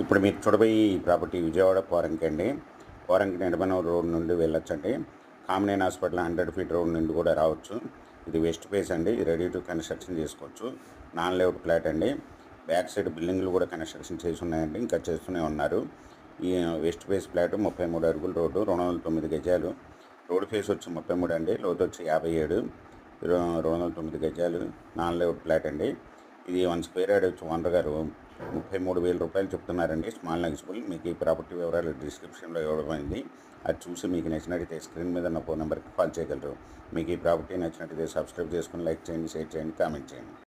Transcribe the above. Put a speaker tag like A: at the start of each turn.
A: ఇప్పుడు మీరు చూడబోయే ఈ ప్రాపర్టీ విజయవాడ పోరంకి అండి. పోరంకి నిడమనూరు రోడ్ నుండి వెళ్ళొచ్చండి. కామినేని హాస్పిటల్ 100 ఫీట్ రోడ్ నుండి కూడా రావచ్చు. ఇది వెస్ట్ ఫేస్ అండి. రెడీ టు కన్స్ట్రక్షన్ చేసుకోవచ్చు. నాన్ లేఅవుట్ ఫ్లాట్ అండి. బ్యాక్ సైడ్ బిల్డింగ్లు కూడా కన్స్ట్రక్షన్ చేసి ఉన్నాయండి, ఇంకా చేస్తూనే ఉన్నారు. ఈ వెస్ట్ ఫేస్ ఫ్లాట్ 33 అడుగుల రోడ్డు, 209 గజాలు. రోడ్ ఫేస్ వచ్చి 33 అండి, లోతు వచ్చి 57, 209 గజాలు. నాన్ లేఅవుట్ ఫ్లాట్ అండి. ఇది 1 స్క్వేర్ యార్డ్ వచ్చి ఓనర్ గారు 33,000 రూపాయలు చెప్తున్నారండి. స్మాల్ నెగిజిబుల్. మీకు ఈ ప్రాపర్టీ వివరాలు డిస్క్రిప్షన్లో ఇవ్వడమైంది. అది చూసి మీకు నచ్చినట్టయితే స్క్రీన్ మీద ఉన్న ఫోన్ నెంబర్కి కాల్ చేయగలరు. మీకు ఈ ప్రాపర్టీ నచ్చినట్టయితే సబ్స్క్రైబ్ చేసుకుని లైక్ చేయండి, షేర్ చేయండి, కామెంట్ చేయండి.